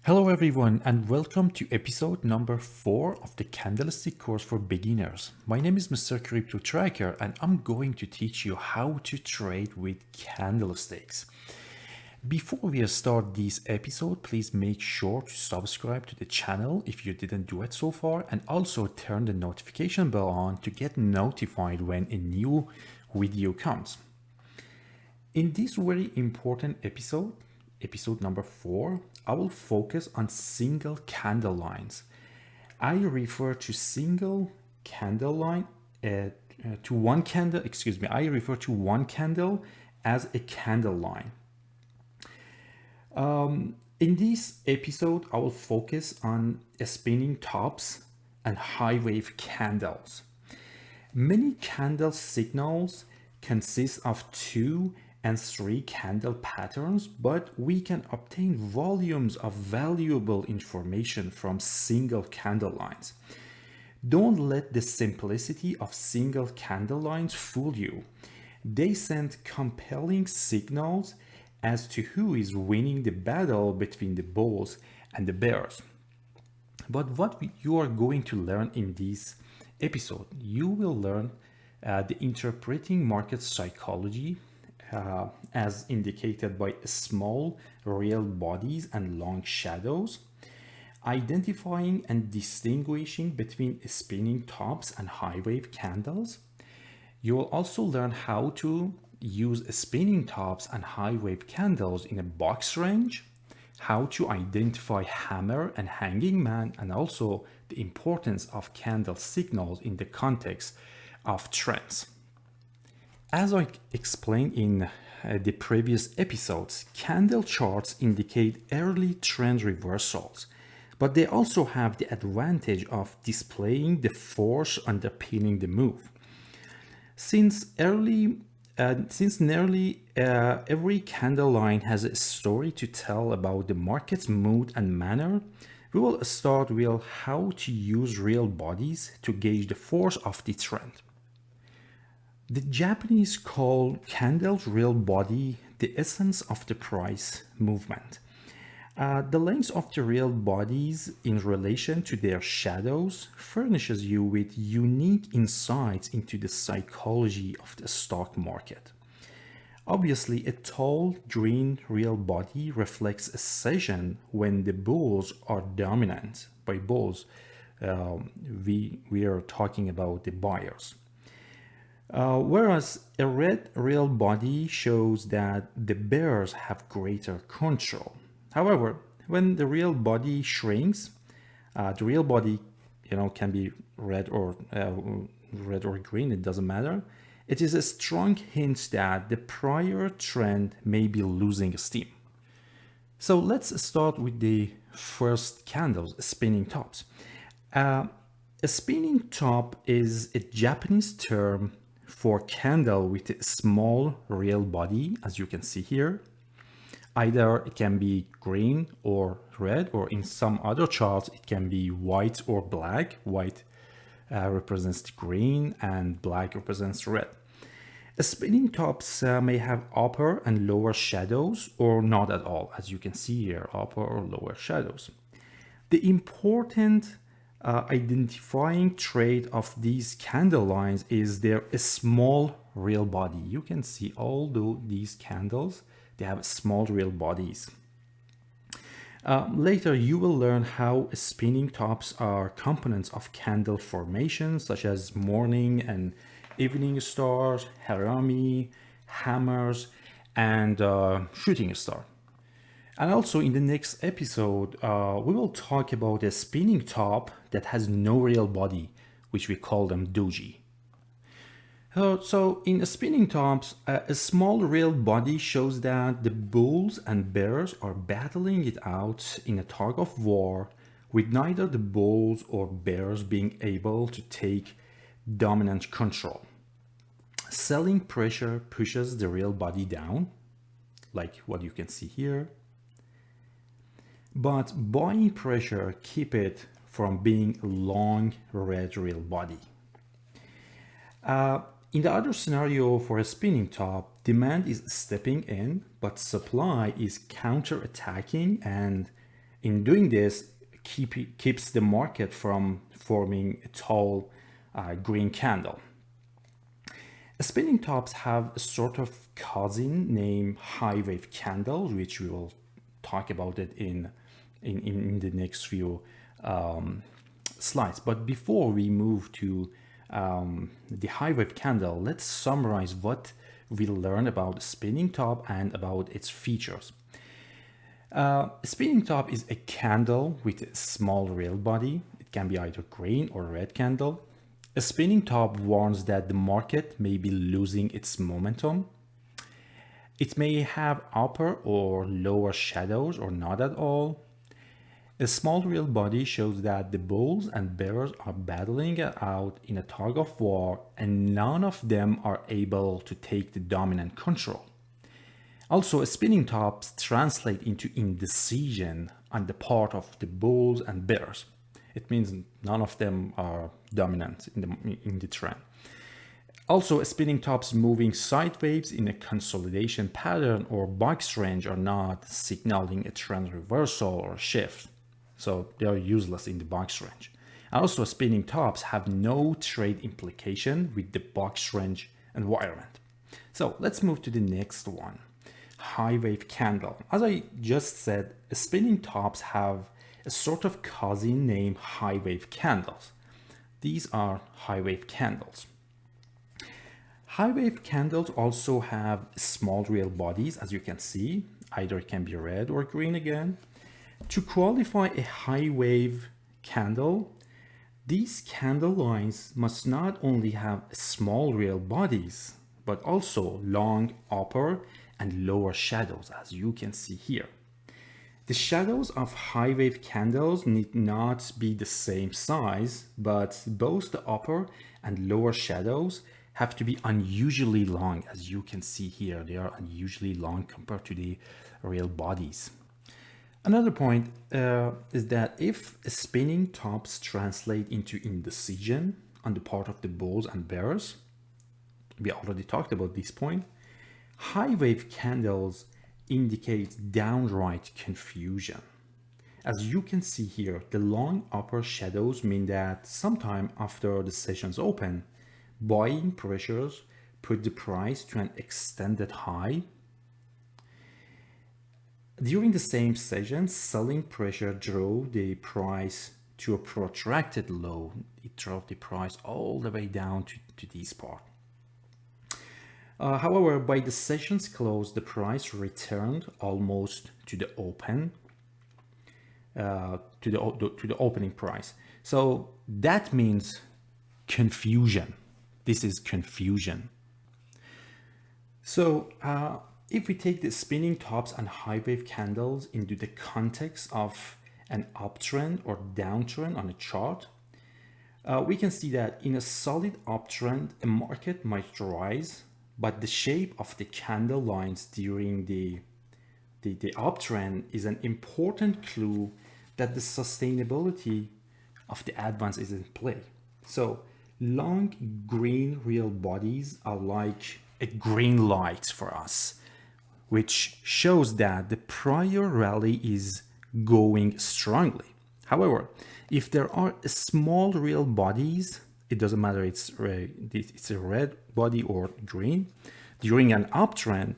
Hello everyone and welcome to episode number 4 of the Candlestick course for beginners. My name is Mr. Crypto Tracker and I'm going to teach you how to trade with candlesticks. Before we start this episode, please make sure to subscribe to the channel if you didn't do it so far, and also turn the notification bell on to get notified when a new video comes. In this very important episode number 4, I will focus on single candle lines. I refer to single candle line to one candle, I refer to one candle as a candle line. In this episode, I will focus on spinning tops and high wave candles. Many candle signals consist of 2 and 3 candle patterns, but we can obtain volumes of valuable information from single candle lines. Don't let the simplicity of single candle lines fool you. They send compelling signals as to who is winning the battle between the bulls and the bears. But what you are going to learn in this episode, you will learn the interpreting market psychology as indicated by small real bodies and long shadows, identifying and distinguishing between spinning tops and high wave candles. You will also learn how to use spinning tops and high wave candles in a box range, how to identify hammer and hanging man, and also the importance of candle signals in the context of trends. As I explained in the previous episodes, candle charts indicate early trend reversals, but they also have the advantage of displaying the force underpinning the move. Since nearly every candle line has a story to tell about the market's mood and manner, we will start with how to use real bodies to gauge the force of the trend. The Japanese call candle's real body the essence of the price movement. The length of the real bodies in relation to their shadows furnishes you with unique insights into the psychology of the stock market. Obviously, a tall green real body reflects a session when the bulls are dominant. By bulls, we are talking about the buyers. Whereas a red real body shows that the bears have greater control. However, when the real body shrinks, the real body, can be red or green. It doesn't matter. It is a strong hint that the prior trend may be losing steam. So let's start with the first candles, spinning tops. A spinning top is a Japanese term for candle with a small real body, as you can see here. Either it can be green or red, or in some other charts it can be white or black. White represents the green and black represents red. Spinning tops may have upper and lower shadows, or not at all, as you can see here, upper or lower shadows. The important identifying trait of these candle lines is their small real body. You can see although these candles, they have small real bodies. Later, you will learn how spinning tops are components of candle formation, such as morning and evening stars, harami, hammers, and shooting star. And also in the next episode, we will talk about a spinning top that has no real body, which we call them doji. So in spinning tops, a small real body shows that the bulls and bears are battling it out in a tug of war, with neither the bulls or bears being able to take dominant control. Selling pressure pushes the real body down, like what you can see here. But buying pressure keep it from being long red real body. In the other scenario for a spinning top, demand is stepping in, but supply is counter-attacking and In doing this, keeps the market from forming a tall green candle. Spinning tops have a sort of cousin named high wave candles, which we will talk about it in the next few slides. But before we move to the high wave candle, let's summarize what we learned about the spinning top and about its features. A spinning top is a candle with a small real body. It can be either green or red candle. A spinning top warns that the market may be losing its momentum. It may have upper or lower shadows or not at all. A small real body shows that the bulls and bears are battling it out in a tug of war, and none of them are able to take the dominant control. Also, spinning tops translate into indecision on the part of the bulls and bears. It means none of them are dominant in the trend. Also, spinning tops moving sideways in a consolidation pattern or box range are not signaling a trend reversal or shift. So they are useless in the box range. Also, spinning tops have no trade implication with the box range environment. So let's move to the next one. High wave candle. As I just said, spinning tops have a sort of cousin named high wave candles. These are high wave candles. High wave candles also have small real bodies, as you can see. Either it can be red or green again. To qualify a high wave candle, these candle lines must not only have small real bodies, but also long upper and lower shadows, as you can see here. The shadows of high wave candles need not be the same size, but both the upper and lower shadows have to be unusually long. As you can see here, they are unusually long compared to the real bodies. Another point is that if spinning tops translate into indecision on the part of the bulls and bears, we already talked about this point, high wave candles indicate downright confusion. As you can see here, the long upper shadows mean that sometime after the sessions open, buying pressures put the price to an extended high. During the same session, selling pressure drove the price to a protracted low. It drove the price all the way down to this part. However, by the session's close, the price returned almost to the open, to the opening price. So that means confusion. This is confusion. So if we take the spinning tops and high wave candles into the context of an uptrend or downtrend on a chart, we can see that in a solid uptrend, a market might rise, but the shape of the candle lines during the uptrend is an important clue that the sustainability of the advance is in play. So long green real bodies are like a green light for us, which shows that the prior rally is going strongly. However, if there are small real bodies, it doesn't matter it's a red body or green, during an uptrend,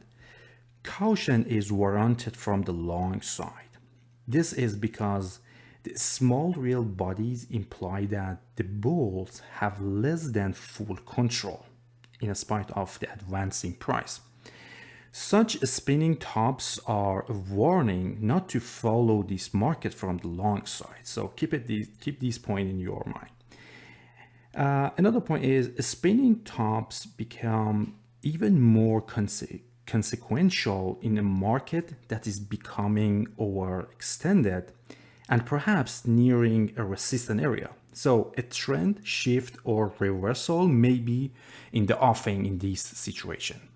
caution is warranted from the long side. This is because the small real bodies imply that the bulls have less than full control in spite of the advancing price. Such spinning tops are a warning not to follow this market from the long side. So keep this point in your mind. Another point is spinning tops become even more consequential in a market that is becoming overextended and perhaps nearing a resistance area. So a trend shift or reversal may be in the offing in this situation.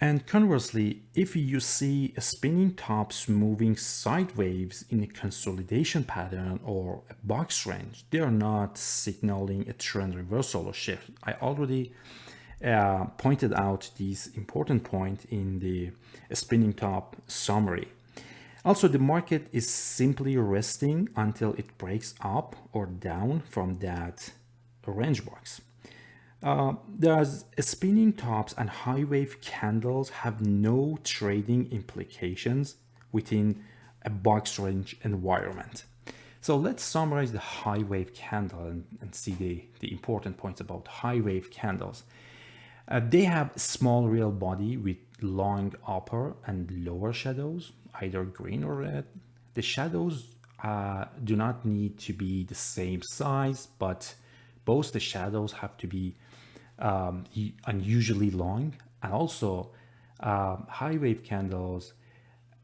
And conversely, if you see spinning tops moving sideways in a consolidation pattern or a box range, they are not signaling a trend reversal or shift. I already pointed out this important point in the spinning top summary. Also, the market is simply resting until it breaks up or down from that range box. There's spinning tops and high wave candles have no trading implications within a box range environment. So let's summarize the high wave candle and see the important points about high wave candles. They have small real body with long upper and lower shadows, either green or red. The shadows do not need to be the same size, but both the shadows have to be unusually long, and also high wave candles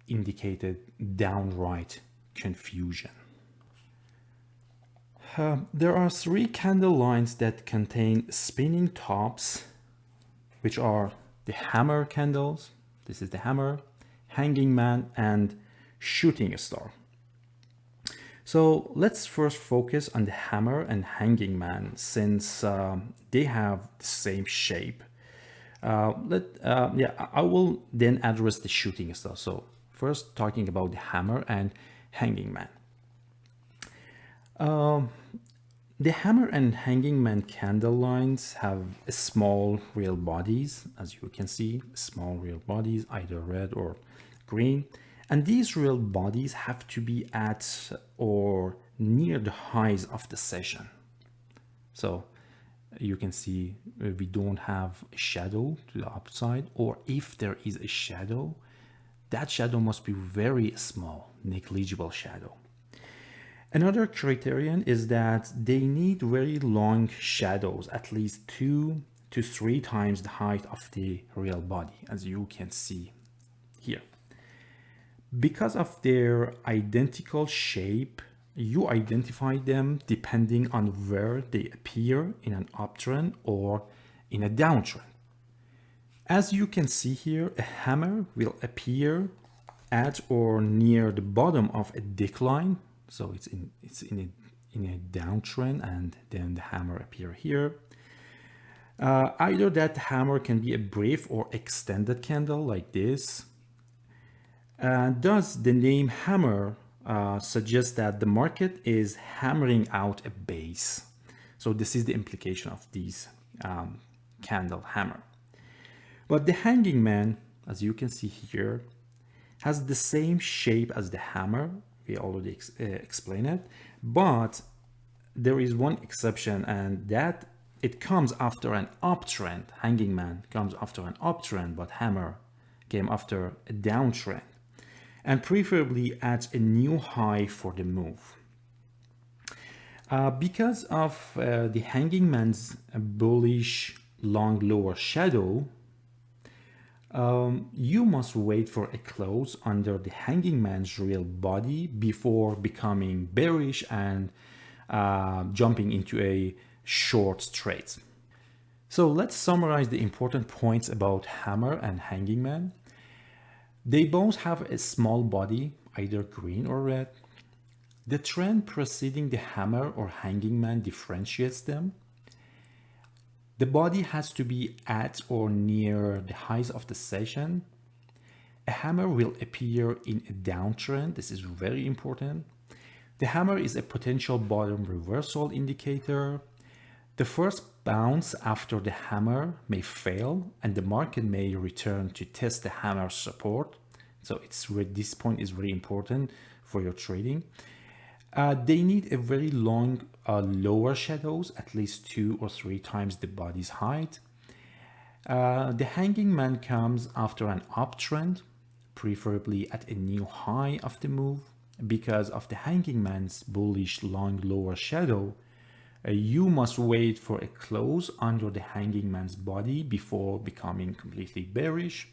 indicated downright confusion. There are three candle lines that contain spinning tops, which are the hammer candles. This is the hammer, hanging man, and shooting star. So let's first focus on the hammer and hanging man since they have the same shape. I will then address the shooting star. So first talking about the hammer and hanging man. The hammer and hanging man candle lines have small real bodies, as you can see, small real bodies, either red or green. And these real bodies have to be at or near the highs of the session. So you can see we don't have a shadow to the upside, or if there is a shadow, that shadow must be very small, negligible shadow. Another criterion is that they need very long shadows, at least 2 to 3 times the height of the real body, as you can see here. Because of their identical shape, you identify them depending on where they appear in an uptrend or in a downtrend. As you can see here, a hammer will appear at or near the bottom of a decline. So it's in a downtrend, and then the hammer appear here. Either that hammer can be a brief or extended candle like this. Thus, the name hammer suggests that the market is hammering out a base. So this is the implication of these candle hammer. But the hanging man, as you can see here, has the same shape as the hammer. We already explained it, but there is one exception, and that it comes after an uptrend. Hanging man comes after an uptrend, but hammer came after a downtrend, and preferably at a new high for the move. Because of the hanging man's bullish long lower shadow, you must wait for a close under the hanging man's real body before becoming bearish and jumping into a short trade. So let's summarize the important points about hammer and hanging man. They both have a small body, either green or red. The trend preceding the hammer or hanging man differentiates them. The body has to be at or near the highs of the session. A hammer will appear in a downtrend. This is very important. The hammer is a potential bottom reversal indicator. The first bounce after the hammer may fail, and the market may return to test the hammer support. So this point is very important for your trading. They need a very long lower shadows, at least 2 or 3 times the body's height. The hanging man comes after an uptrend, preferably at a new high of the move. Because of the hanging man's bullish long lower shadow, you must wait for a close under the hanging man's body before becoming completely bearish.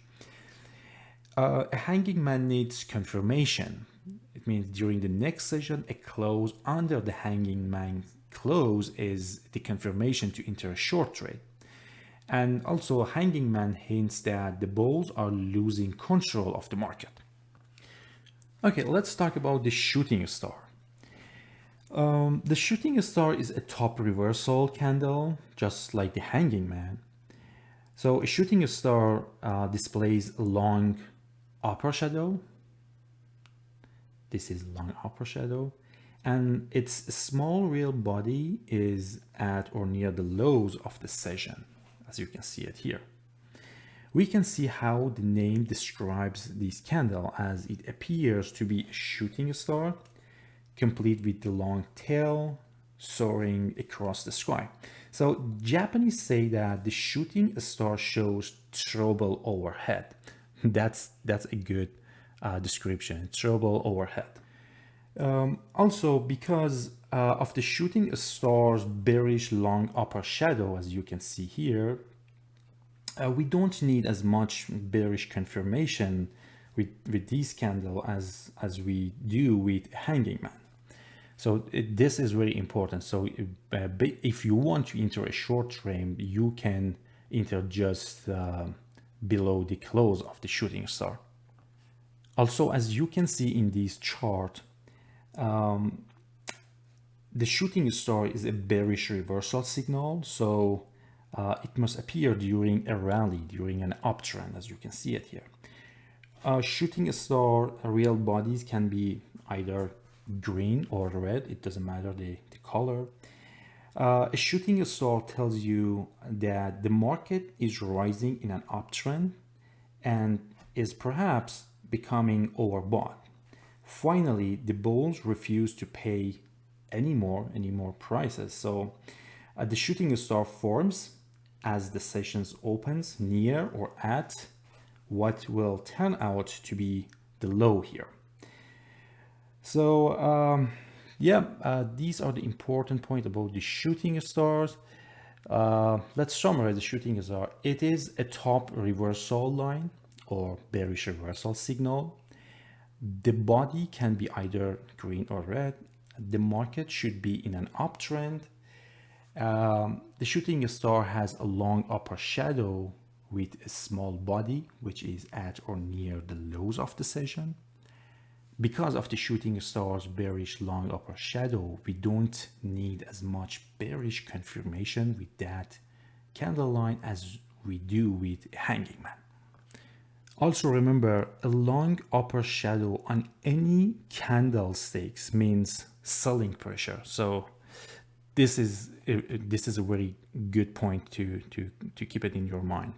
A hanging man needs confirmation. It means during the next session, a close under the hanging man close is the confirmation to enter a short trade. And also, a hanging man hints that the bulls are losing control of the market. Okay, let's talk about the shooting star. The shooting star is a top reversal candle, just like the hanging man. So a shooting star displays a long upper shadow, This is long upper shadow. And its small real body is at or near the lows of the session, as you can see it here. We can see how the name describes this candle, as it appears to be a shooting star, complete with the long tail soaring across the sky. So Japanese say that the shooting star shows trouble overhead. That's a good description, trouble overhead. Also, because of the shooting star's bearish long upper shadow, as you can see here, we don't need as much bearish confirmation with this candle as we do with hanging man. So this is very important. So if you want to enter a short frame, you can enter just below the close of the shooting star. Also, as you can see in this chart, the shooting star is a bearish reversal signal. So it must appear during a rally, during an uptrend, as you can see it here. Shooting star real bodies can be either green or red, it doesn't matter the color. A shooting star tells you that the market is rising in an uptrend and is perhaps becoming overbought. Finally, the bulls refuse to pay any more prices. So the shooting star forms as the sessions opens near or at what will turn out to be the low here. So these are the important points about the shooting stars. Let's summarize the shooting star. It is a top reversal line or bearish reversal signal. The body can be either green or red. The market should be in an uptrend. The shooting star has a long upper shadow with a small body, which is at or near the lows of the session. Because of the shooting star's bearish long upper shadow, we don't need as much bearish confirmation with that candle line as we do with hanging man. Also remember, a long upper shadow on any candlesticks means selling pressure. So this is a very good point to keep it in your mind.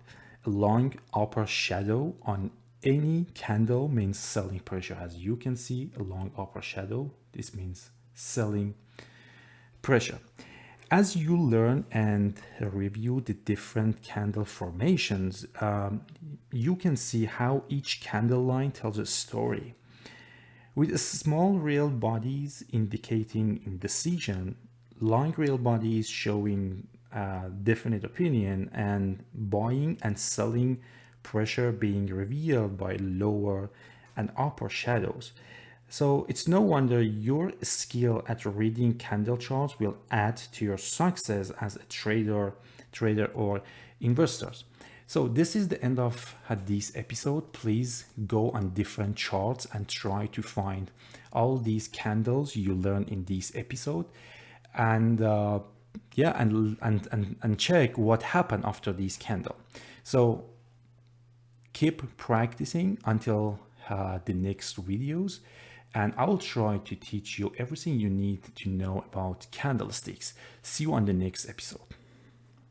A long upper shadow on any candle means selling pressure. As you can see, a long upper shadow, this means selling pressure. As you learn and review the different candle formations, you can see how each candle line tells a story. With small real bodies indicating indecision, long real bodies showing definite opinion, and buying and selling pressure being revealed by lower and upper shadows. So it's no wonder your skill at reading candle charts will add to your success as a trader or investors. So this is the end of this episode. Please go on different charts and try to find all these candles you learned in this episode, and and check what happened after this candle. So keep practicing until the next videos, and I'll try to teach you everything you need to know about candlesticks. See you on the next episode.